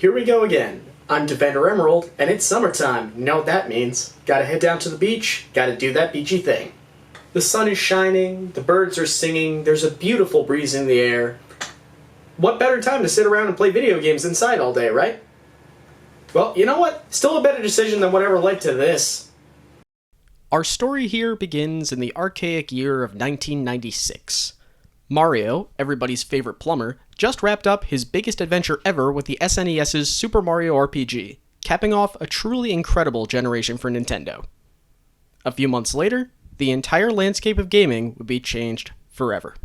Here we go again. I'm Defender Emerald, and it's summertime. You know what that means. Gotta head down to the beach, gotta do that beachy thing. The sun is shining, the birds are singing, there's a beautiful breeze in the air. What better time to sit around and play video games inside all day, right? Well, you know what? Still a better decision than whatever led to this. Our story here begins in the archaic year of 1996. Mario, everybody's favorite plumber, just wrapped up his biggest adventure ever with the SNES's Super Mario RPG, capping off a truly incredible generation for Nintendo. A few months later, the entire landscape of gaming would be changed forever.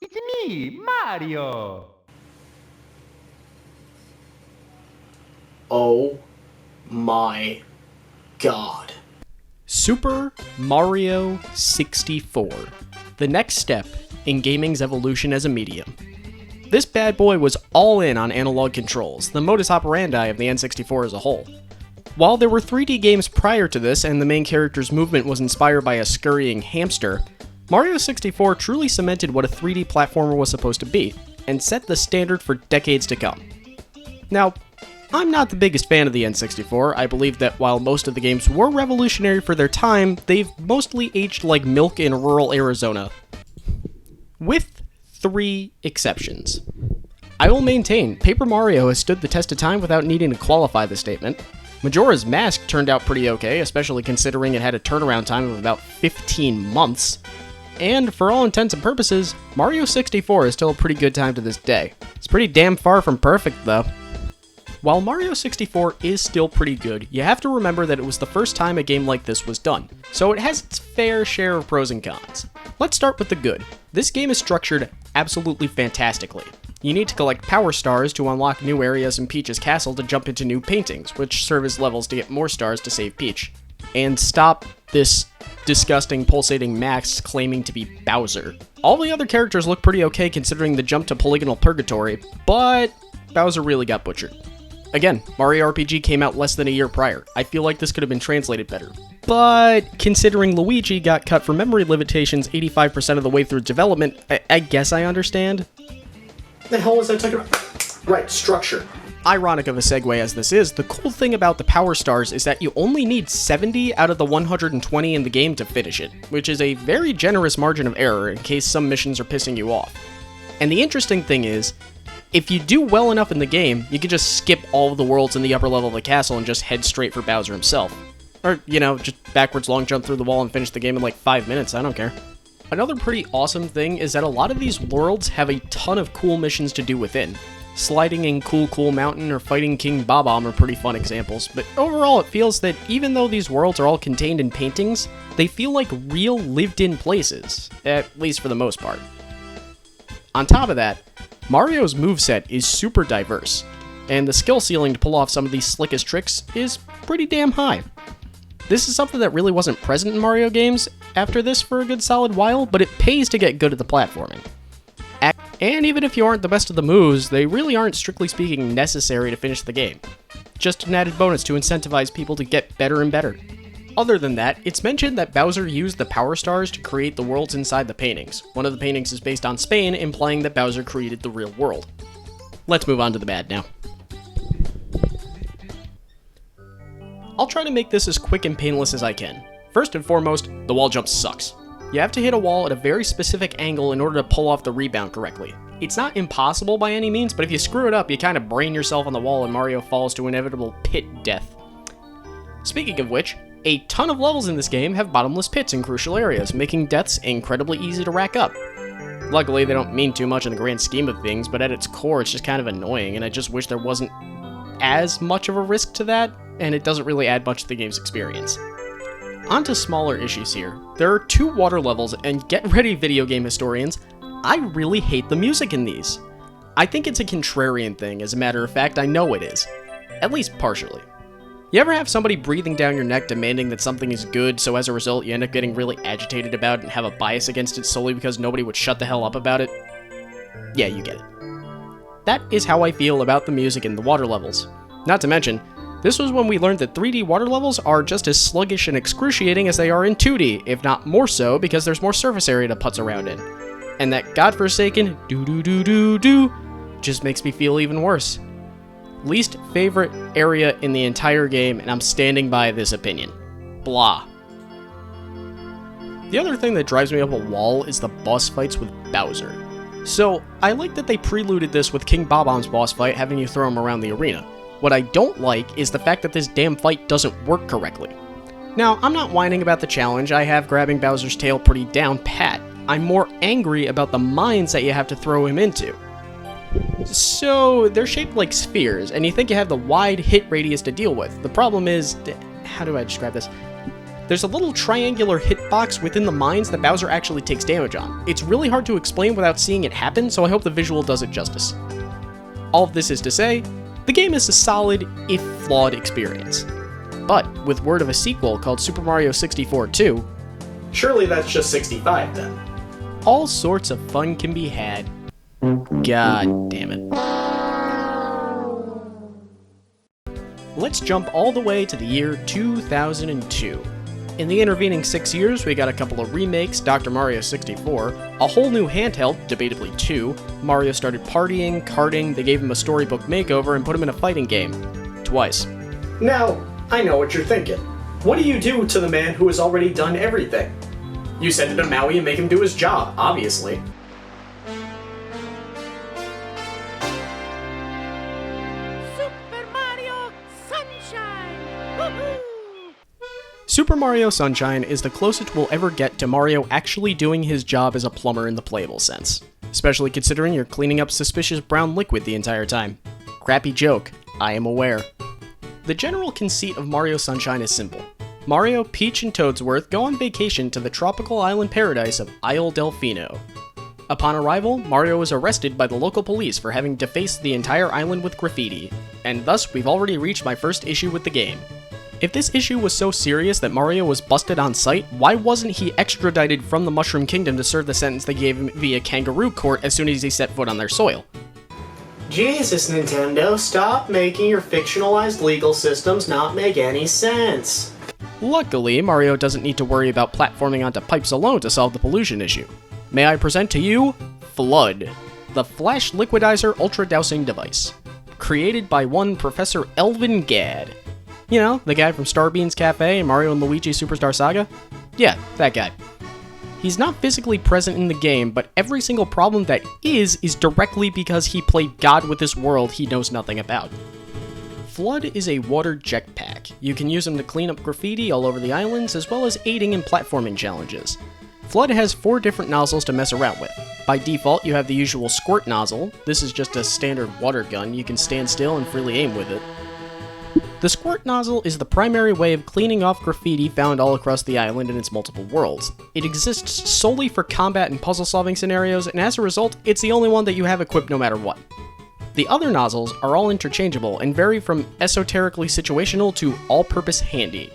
It's me, Mario! Oh my god. Super Mario 64. The next step in gaming's evolution as a medium. This bad boy was all in on analog controls, the modus operandi of the N64 as a whole. While there were 3D games prior to this and the main character's movement was inspired by a scurrying hamster, Mario 64 truly cemented what a 3D platformer was supposed to be, and set the standard for decades to come. Now, I'm not the biggest fan of the N64. I believe that while most of the games were revolutionary for their time, they've mostly aged like milk in rural Arizona. With 3 exceptions. I will maintain, Paper Mario has stood the test of time without needing to qualify the statement. Majora's Mask turned out pretty okay, especially considering it had a turnaround time of about 15 months. And for all intents and purposes, Mario 64 is still a pretty good time to this day. It's pretty damn far from perfect, though. While Mario 64 is still pretty good, you have to remember that it was the first time a game like this was done, so it has its fair share of pros and cons. Let's start with the good. This game is structured absolutely fantastically. You need to collect power stars to unlock new areas in Peach's castle to jump into new paintings, which serve as levels to get more stars to save Peach. And stop this disgusting pulsating Max claiming to be Bowser. All the other characters look pretty okay considering the jump to polygonal purgatory, but Bowser really got butchered. Again, Mario RPG came out less than a year prior. I feel like this could have been translated better. But considering Luigi got cut for memory limitations 85% of the way through development, I guess I understand. The hell was I talking about? Right, structure. Ironic of a segue as this is, the cool thing about the Power Stars is that you only need 70 out of the 120 in the game to finish it, which is a very generous margin of error in case some missions are pissing you off. And the interesting thing is, if you do well enough in the game, you can just skip all of the worlds in the upper level of the castle and just head straight for Bowser himself. Or, you know, just backwards long jump through the wall and finish the game in like 5 minutes, I don't care. Another pretty awesome thing is that a lot of these worlds have a ton of cool missions to do within. Sliding in Cool Mountain or fighting King Bob-Omb are pretty fun examples, but overall it feels that even though these worlds are all contained in paintings, they feel like real lived-in places, at least for the most part. On top of that, Mario's moveset is super diverse, and the skill ceiling to pull off some of these slickest tricks is pretty damn high. This is something that really wasn't present in Mario games after this for a good solid while, but it pays to get good at the platforming. And even if you aren't the best of the moves, they really aren't strictly speaking necessary to finish the game. Just an added bonus to incentivize people to get better and better. Other than that, it's mentioned that Bowser used the Power Stars to create the worlds inside the paintings. One of the paintings is based on Spain, implying that Bowser created the real world. Let's move on to the bad now. I'll try to make this as quick and painless as I can. First and foremost, the wall jump sucks. You have to hit a wall at a very specific angle in order to pull off the rebound correctly. It's not impossible by any means, but if you screw it up, you kind of brain yourself on the wall and Mario falls to inevitable pit death. Speaking of which, a ton of levels in this game have bottomless pits in crucial areas, making deaths incredibly easy to rack up. Luckily, they don't mean too much in the grand scheme of things, but at its core, it's just kind of annoying, and I just wish there wasn't as much of a risk to that, and it doesn't really add much to the game's experience. On to smaller issues here. There are 2 water levels, and get ready, video game historians, I really hate the music in these. I think it's a contrarian thing, as a matter of fact, I know it is. At least partially. You ever have somebody breathing down your neck demanding that something is good, so as a result you end up getting really agitated about it and have a bias against it solely because nobody would shut the hell up about it? Yeah, you get it. That is how I feel about the music in the water levels. Not to mention, this was when we learned that 3D water levels are just as sluggish and excruciating as they are in 2D, if not more so because there's more surface area to putz around in. And that godforsaken do-do-do-do-do just makes me feel even worse. Least favorite area in the entire game, and I'm standing by this opinion. Blah. The other thing that drives me up a wall is the boss fights with Bowser. So, I like that they preluded this with King Bob-Omb's boss fight, having you throw him around the arena. What I don't like is the fact that this damn fight doesn't work correctly. Now, I'm not whining about the challenge, I have grabbing Bowser's tail pretty down pat. I'm more angry about the mines that you have to throw him into. So, they're shaped like spheres, and you think you have the wide hit radius to deal with. The problem is, how do I describe this? There's a little triangular hitbox within the mines that Bowser actually takes damage on. It's really hard to explain without seeing it happen, so I hope the visual does it justice. All of this is to say, the game is a solid, if flawed, experience. But, with word of a sequel called Super Mario 64 2, Surely that's just 65 then. all sorts of fun can be had. God damn it. Let's jump all the way to the year 2002. In the intervening 6 years, we got a couple of remakes, Dr. Mario 64, a whole new handheld, debatably 2, Mario started partying, karting, they gave him a storybook makeover, and put him in a fighting game. Twice. Now, I know what you're thinking. What do you do to the man who has already done everything? You send him to Maui and make him do his job, obviously. Super Mario Sunshine! Woohoo! Super Mario Sunshine is the closest we'll ever get to Mario actually doing his job as a plumber in the playable sense. Especially considering you're cleaning up suspicious brown liquid the entire time. Crappy joke, I am aware. The general conceit of Mario Sunshine is simple. Mario, Peach, and Toadsworth go on vacation to the tropical island paradise of Isle Delfino. Upon arrival, Mario is arrested by the local police for having defaced the entire island with graffiti, and thus we've already reached my first issue with the game. If this issue was so serious that Mario was busted on sight, why wasn't he extradited from the Mushroom Kingdom to serve the sentence they gave him via kangaroo court as soon as he set foot on their soil? Jesus, Nintendo, stop making your fictionalized legal systems not make any sense. Luckily, Mario doesn't need to worry about platforming onto pipes alone to solve the pollution issue. May I present to you, Flood, the Flash Liquidizer Ultra Dousing Device. Created by one Professor Elvin Gadd. You know, the guy from Starbeans Cafe and Mario and Luigi Superstar Saga? Yeah, that guy. He's not physically present in the game, but every single problem that is directly because he played God with this world he knows nothing about. Flood is a water jetpack. You can use him to clean up graffiti all over the islands, as well as aiding in platforming challenges. Flood has 4 different nozzles to mess around with. By default, you have the usual squirt nozzle. This is just a standard water gun. You can stand still and freely aim with it. The squirt nozzle is the primary way of cleaning off graffiti found all across the island in its multiple worlds. It exists solely for combat and puzzle-solving scenarios, and as a result, it's the only one that you have equipped no matter what. The other nozzles are all interchangeable and vary from esoterically situational to all-purpose handy.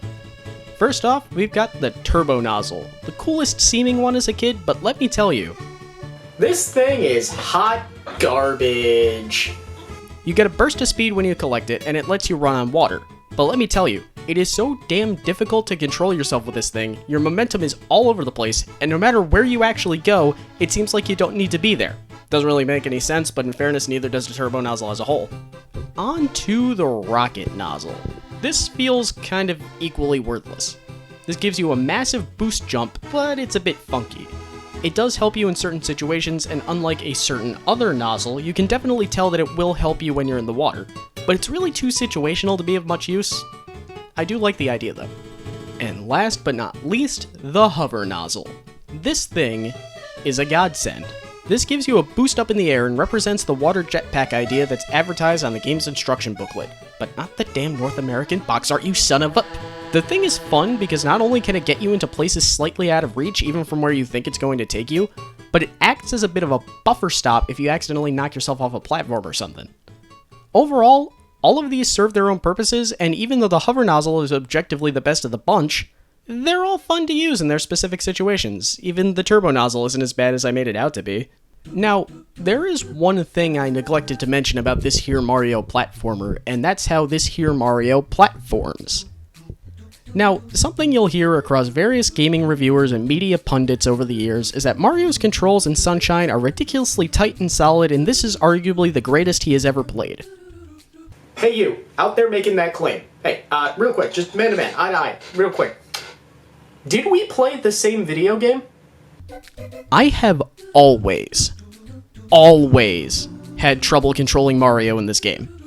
First off, we've got the turbo nozzle, the coolest seeming one as a kid, but let me tell you, This thing is hot garbage. you get a burst of speed when you collect it, and it lets you run on water. But let me tell you, it is so damn difficult to control yourself with this thing, your momentum is all over the place, and no matter where you actually go, it seems like you don't need to be there. Doesn't really make any sense, but in fairness, neither does the turbo nozzle as a whole. On to the rocket nozzle. This feels kind of equally worthless. This gives you a massive boost jump, but it's a bit funky. It does help you in certain situations, and unlike a certain other nozzle, you can definitely tell that it will help you when you're in the water. But it's really too situational to be of much use. I do like the idea though. And last but not least, the hover nozzle. This thing is a godsend. This gives you a boost up in the air and represents the water jetpack idea that's advertised on the game's instruction booklet. But not the damn North American box art, you son of a... The thing is fun because not only can it get you into places slightly out of reach even from where you think it's going to take you, but it acts as a bit of a buffer stop if you accidentally knock yourself off a platform or something. Overall, all of these serve their own purposes, and even though the hover nozzle is objectively the best of the bunch, they're all fun to use in their specific situations. Even the turbo nozzle isn't as bad as I made it out to be. Now, there is one thing I neglected to mention about this here Mario platformer, and that's how this here Mario platforms. Now, something you'll hear across various gaming reviewers and media pundits over the years is that Mario's controls in Sunshine are ridiculously tight and solid, and this is arguably the greatest he has ever played. Hey you, out there making that claim. Hey, real quick, just man to man, eye to eye, real quick. Did we play the same video game? I have always had trouble controlling Mario in this game.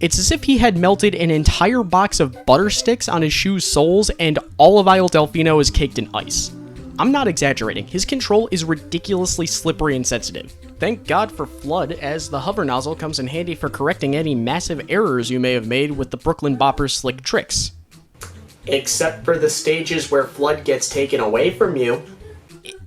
It's as if he had melted an entire box of butter sticks on his shoe's soles and all of Isle Delfino is caked in ice. I'm not exaggerating, his control is ridiculously slippery and sensitive. Thank God for Flood, as the hover nozzle comes in handy for correcting any massive errors you may have made with the Brooklyn Bopper's slick tricks. Except for the stages where Flood gets taken away from you.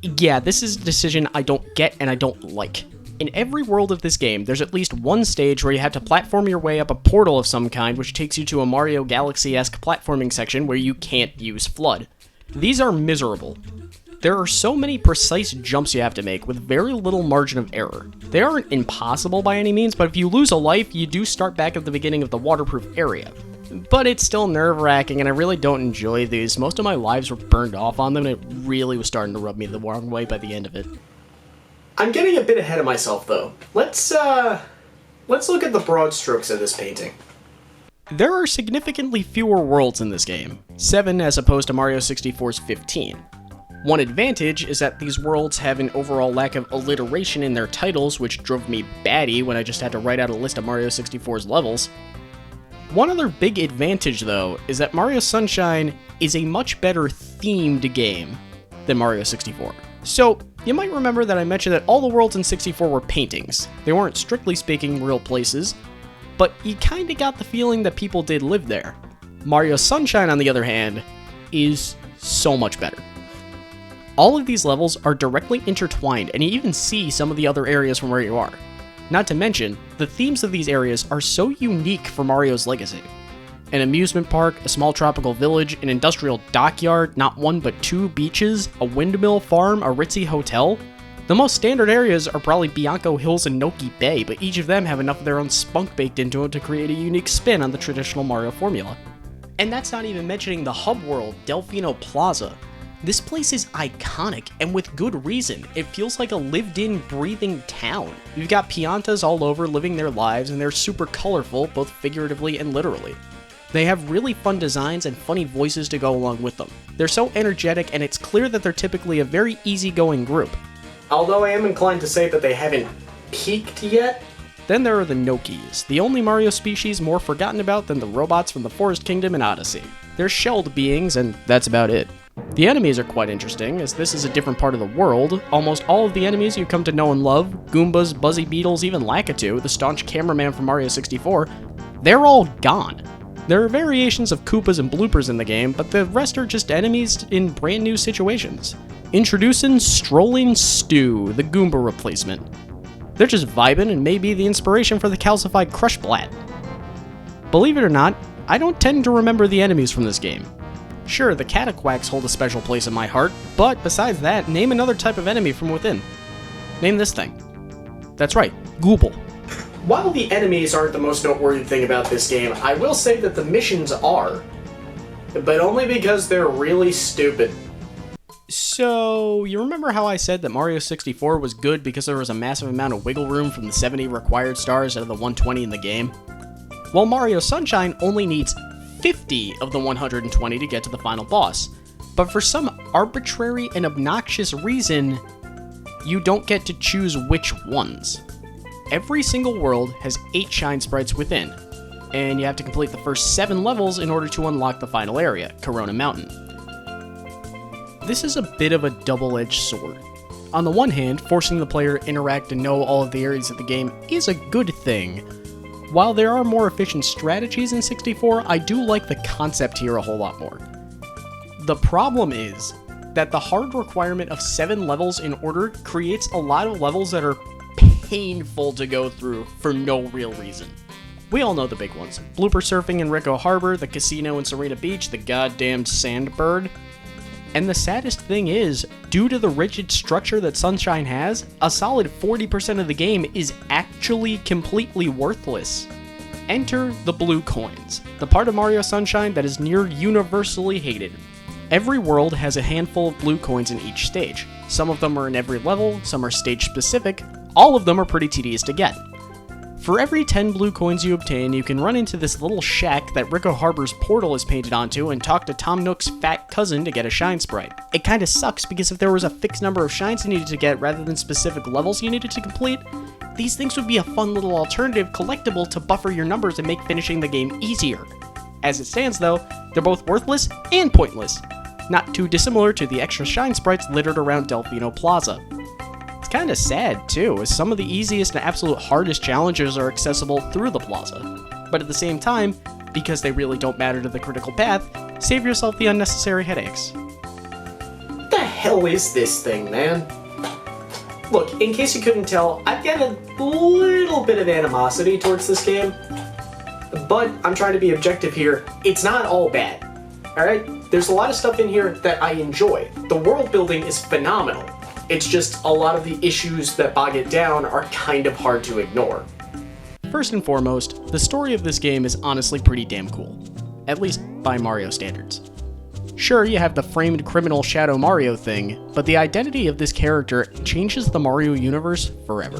Yeah, this is a decision I don't get and I don't like. In every world of this game, there's at least one stage where you have to platform your way up a portal of some kind, which takes you to a Mario Galaxy-esque platforming section where you can't use Flood. These are miserable. There are so many precise jumps you have to make with very little margin of error. They aren't impossible by any means, but if you lose a life, you do start back at the beginning of the waterproof area. But it's still nerve-wracking, and I really don't enjoy these. Most of my lives were burned off on them, and it really was starting to rub me the wrong way by the end of it. I'm getting a bit ahead of myself, though. Let's look at the broad strokes of this painting. There are significantly fewer worlds in this game, 7 as opposed to Mario 64's 15. One advantage is that these worlds have an overall lack of alliteration in their titles, which drove me batty when I just had to write out a list of Mario 64's levels. One other big advantage, though, is that Mario Sunshine is a much better themed game than Mario 64. So, you might remember that I mentioned that all the worlds in 64 were paintings. They weren't strictly speaking real places, but you kinda got the feeling that people did live there. Mario Sunshine, on the other hand, is so much better. All of these levels are directly intertwined, and you even see some of the other areas from where you are. Not to mention, the themes of these areas are so unique for Mario's legacy. An amusement park, a small tropical village, an industrial dockyard, not one but 2 beaches, a windmill farm, a ritzy hotel. The most standard areas are probably Bianco Hills and Noki Bay, but each of them have enough of their own spunk baked into it to create a unique spin on the traditional Mario formula. And that's not even mentioning the hub world, Delfino Plaza. This place is iconic, and with good reason. It feels like a lived-in, breathing town. You've got Piantas all over living their lives, and they're super colorful, both figuratively and literally. They have really fun designs and funny voices to go along with them. They're so energetic, and it's clear that they're typically a very easygoing group. Although I am inclined to say that they haven't peaked yet. Then there are the Nokis, the only Mario species more forgotten about than the robots from the Forest Kingdom in Odyssey. They're shelled beings, and that's about it. The enemies are quite interesting, as this is a different part of the world. Almost all of the enemies you come to know and love, Goombas, Buzzy Beetles, even Lakitu, the staunch cameraman from Mario 64, they're all gone. There are variations of Koopas and bloopers in the game, but the rest are just enemies in brand new situations. Introducing Strolling Stew, the Goomba replacement. They're just vibing and may be the inspiration for the calcified Crush Blat. Believe it or not, I don't tend to remember the enemies from this game. Sure, the Cataquacks hold a special place in my heart, but besides that, name another type of enemy from within. Name this thing. That's right, Gooble. While the enemies aren't the most noteworthy thing about this game, I will say that the missions are. But only because they're really stupid. So, you remember how I said that Mario 64 was good because there was a massive amount of wiggle room from the 70 required stars out of the 120 in the game? Well, Mario Sunshine only needs 50 of the 120 to get to the final boss. But for some arbitrary and obnoxious reason, you don't get to choose which ones. Every single world has 8 shine sprites within, and you have to complete the first 7 levels in order to unlock the final area, Corona Mountain. This is a bit of a double-edged sword. On the one hand, forcing the player to interact and know all of the areas of the game is a good thing. While there are more efficient strategies in 64, I do like the concept here a whole lot more. The problem is that the hard requirement of 7 levels in order creates a lot of levels that are painful to go through for no real reason. We all know the big ones. Blooper surfing in Ricco Harbor, the casino in Sirena Beach, the goddamned sandbird. And the saddest thing is, due to the rigid structure that Sunshine has, a solid 40% of the game is actually completely worthless. Enter the blue coins, the part of Mario Sunshine that is near universally hated. Every world has a handful of blue coins in each stage. Some of them are in every level, some are stage specific, all of them are pretty tedious to get. For every 10 blue coins you obtain, you can run into this little shack that Ricco Harbor's portal is painted onto and talk to Tom Nook's fat cousin to get a shine sprite. It kinda sucks because if there was a fixed number of shines you needed to get rather than specific levels you needed to complete, these things would be a fun little alternative collectible to buffer your numbers and make finishing the game easier. As it stands though, they're both worthless and pointless. Not too dissimilar to the extra shine sprites littered around Delfino Plaza. It's kinda sad too, as some of the easiest and absolute hardest challenges are accessible through the plaza. But at the same time, because they really don't matter to the critical path, save yourself the unnecessary headaches. What the hell is this thing, man? Look, in case you couldn't tell, I've got a little bit of animosity towards this game. But I'm trying to be objective here. It's not all bad. Alright? There's a lot of stuff in here that I enjoy. The world building is phenomenal. It's just a lot of the issues that bog it down are kind of hard to ignore. First and foremost, the story of this game is honestly pretty damn cool. At least by Mario standards. Sure, you have the framed criminal Shadow Mario thing, but the identity of this character changes the Mario universe forever.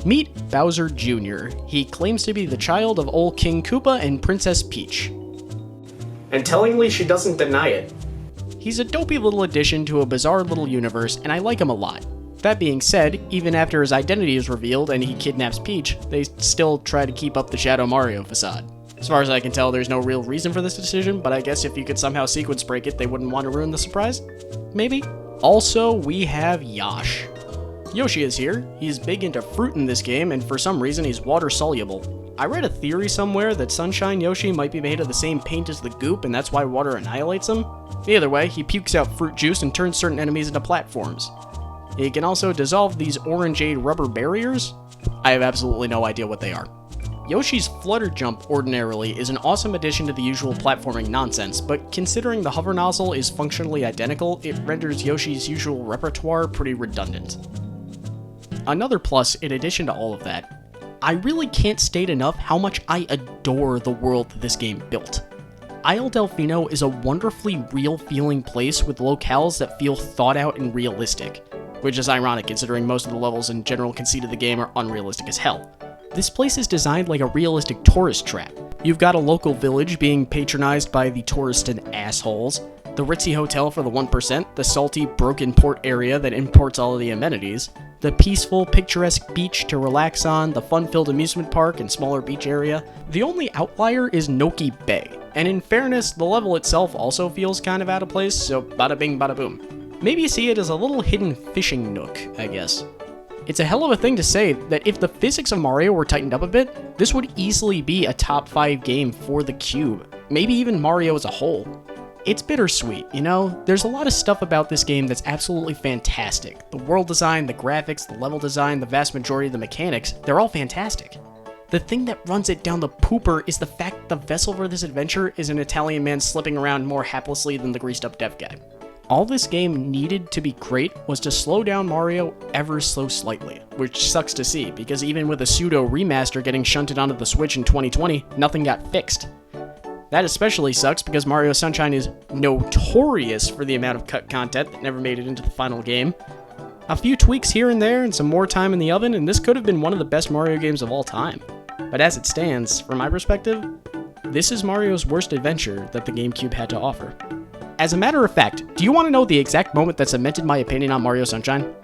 Meet Bowser Jr. He claims to be the child of old King Koopa and Princess Peach. And tellingly, she doesn't deny it. He's a dopey little addition to a bizarre little universe, and I like him a lot. That being said, even after his identity is revealed and he kidnaps Peach, they still try to keep up the Shadow Mario facade. As far as I can tell, there's no real reason for this decision, but I guess if you could somehow sequence break it, they wouldn't want to ruin the surprise? Maybe? Also, we have Yosh. Yoshi is here. He's big into fruit in this game, and for some reason he's water soluble. I read a theory somewhere that Sunshine Yoshi might be made of the same paint as the goop, and that's why water annihilates him. Either way, he pukes out fruit juice and turns certain enemies into platforms. He can also dissolve these orangeade rubber barriers. I have absolutely no idea what they are. Yoshi's Flutter Jump ordinarily is an awesome addition to the usual platforming nonsense, but considering the hover nozzle is functionally identical, it renders Yoshi's usual repertoire pretty redundant. Another plus, in addition to all of that, I really can't state enough how much I adore the world that this game built. Isle Delfino is a wonderfully real-feeling place with locales that feel thought out and realistic, which is ironic considering most of the levels and general conceit of the game are unrealistic as hell. This place is designed like a realistic tourist trap. You've got a local village being patronized by the tourists and assholes, the ritzy hotel for the 1%, the salty, broken port area that imports all of the amenities, the peaceful, picturesque beach to relax on, the fun-filled amusement park and smaller beach area. The only outlier is Noki Bay, and in fairness, the level itself also feels kind of out of place, so bada bing bada boom. Maybe you see it as a little hidden fishing nook, I guess. It's a hell of a thing to say that if the physics of Mario were tightened up a bit, this would easily be a top 5 game for the Cube, maybe even Mario as a whole. It's bittersweet, you know? There's a lot of stuff about this game that's absolutely fantastic. The world design, the graphics, the level design, the vast majority of the mechanics, they're all fantastic. The thing that runs it down the pooper is the fact the vessel for this adventure is an Italian man slipping around more haplessly than the greased up deaf guy. All this game needed to be great was to slow down Mario ever so slightly, which sucks to see, because even with a pseudo remaster getting shunted onto the Switch in 2020, nothing got fixed. That especially sucks because Mario Sunshine is notorious for the amount of cut content that never made it into the final game. A few tweaks here and there and some more time in the oven, and this could have been one of the best Mario games of all time. But as it stands, from my perspective, this is Mario's worst adventure that the GameCube had to offer. As a matter of fact, do you want to know the exact moment that cemented my opinion on Mario Sunshine?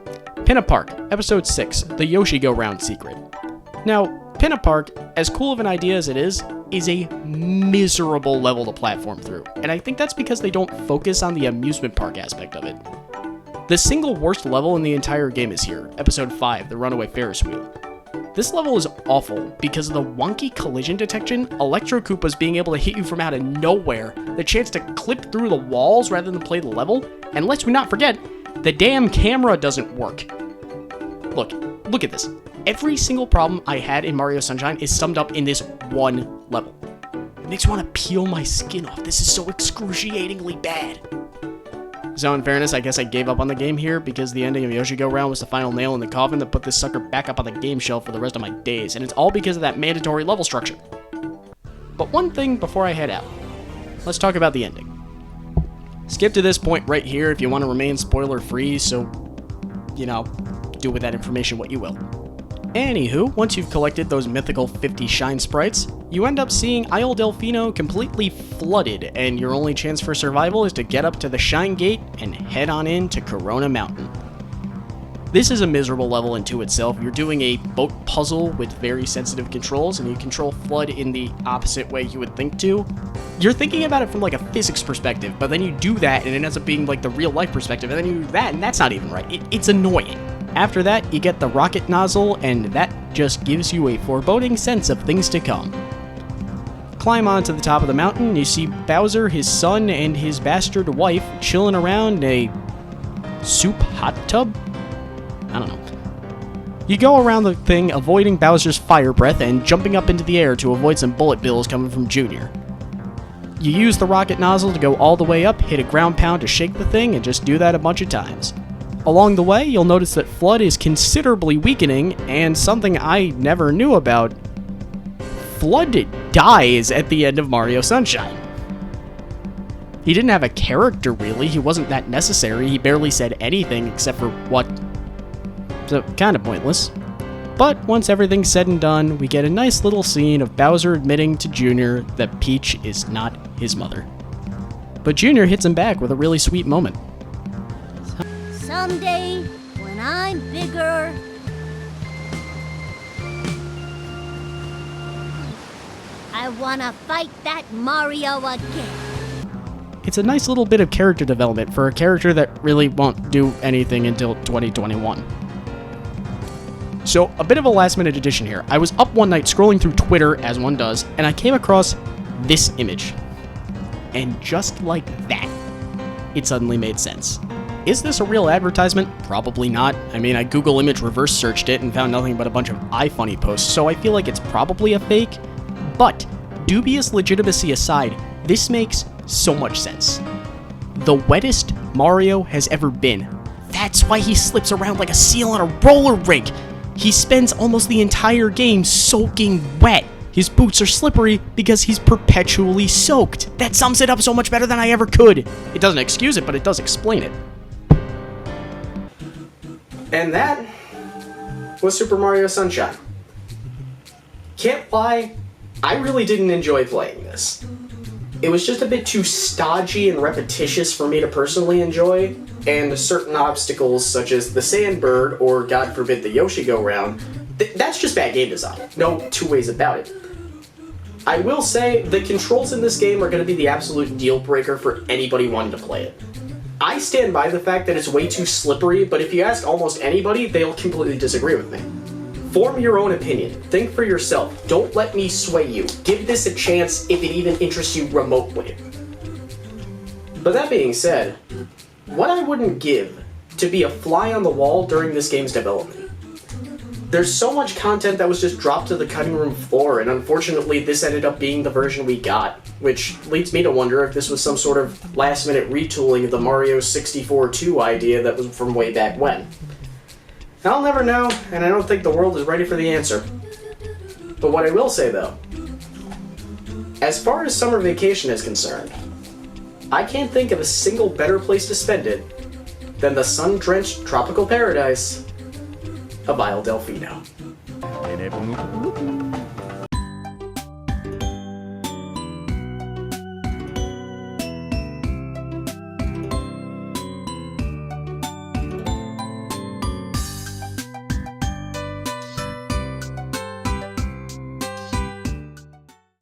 Pinna Park, Episode 6, the Yoshi Go-Round secret. Now, Pinna Park, as cool of an idea as it is a miserable level to platform through, and I think that's because they don't focus on the amusement park aspect of it. The single worst level in the entire game is here, Episode 5, the Runaway Ferris Wheel. This level is awful because of the wonky collision detection, Electro Koopas being able to hit you from out of nowhere, the chance to clip through the walls rather than play the level, and let's not forget, the damn camera doesn't work. Look at this. Every single problem I had in Mario Sunshine is summed up in this one level. It makes me want to peel my skin off. This is so excruciatingly bad. So in fairness, I guess I gave up on the game here because the ending of Yoshi Go Round was the final nail in the coffin that put this sucker back up on the game shelf for the rest of my days, and it's all because of that mandatory level structure. But one thing before I head out. Let's talk about the ending. Skip to this point right here if you want to remain spoiler-free, so, you know, do with that information what you will. Anywho, once you've collected those mythical 50 shine sprites, you end up seeing Isle Delfino completely flooded, and your only chance for survival is to get up to the Shine Gate and head on in to Corona Mountain. This is a miserable level into itself. You're doing a boat puzzle with very sensitive controls, and you control Flood in the opposite way you would think to. You're thinking about it from like a physics perspective, but then you do that, and it ends up being like the real life perspective, and then you do that, and that's not even right. It's annoying. After that, you get the rocket nozzle, and that just gives you a foreboding sense of things to come. Climb onto the top of the mountain, you see Bowser, his son, and his bastard wife chilling around a soup hot tub? I don't know. You go around the thing avoiding Bowser's fire breath and jumping up into the air to avoid some bullet bills coming from Junior. You use the rocket nozzle to go all the way up, hit a ground pound to shake the thing, and just do that a bunch of times. Along the way, you'll notice that Flood is considerably weakening, and something I never knew about, Flood dies at the end of Mario Sunshine. He didn't have a character really, he wasn't that necessary, he barely said anything except for what? So, kind of pointless. But once everything's said and done, we get a nice little scene of Bowser admitting to Junior that Peach is not his mother. But Junior hits him back with a really sweet moment. Someday, when I'm bigger, I wanna fight that Mario again. It's a nice little bit of character development for a character that really won't do anything until 2021. So, a bit of a last-minute addition here. I was up one night scrolling through Twitter, as one does, and I came across this image. And just like that, it suddenly made sense. Is this a real advertisement? Probably not. I mean, I Google image reverse searched it and found nothing but a bunch of iFunny posts, so I feel like it's probably a fake. But, dubious legitimacy aside, this makes so much sense. The wettest Mario has ever been. That's why he slips around like a seal on a roller rink. He spends almost the entire game soaking wet. His boots are slippery because he's perpetually soaked. That sums it up so much better than I ever could. It doesn't excuse it, but it does explain it. And that was Super Mario Sunshine. Can't lie, I really didn't enjoy playing this. It was just a bit too stodgy and repetitious for me to personally enjoy, and certain obstacles such as the Sandbird or, God forbid, the Yoshi Go Round, that's just bad game design. No two ways about it. I will say, the controls in this game are going to be the absolute deal breaker for anybody wanting to play it. I stand by the fact that it's way too slippery, but if you ask almost anybody, they'll completely disagree with me. Form your own opinion. Think for yourself. Don't let me sway you. Give this a chance if it even interests you remotely. But that being said, what I wouldn't give to be a fly on the wall during this game's development. There's so much content that was just dropped to the cutting room floor, and unfortunately this ended up being the version we got, which leads me to wonder if this was some sort of last-minute retooling of the Mario 64-2 idea that was from way back when. I'll never know, and I don't think the world is ready for the answer. But what I will say, though, as far as summer vacation is concerned, I can't think of a single better place to spend it than the sun-drenched tropical paradise of Isle Delfino.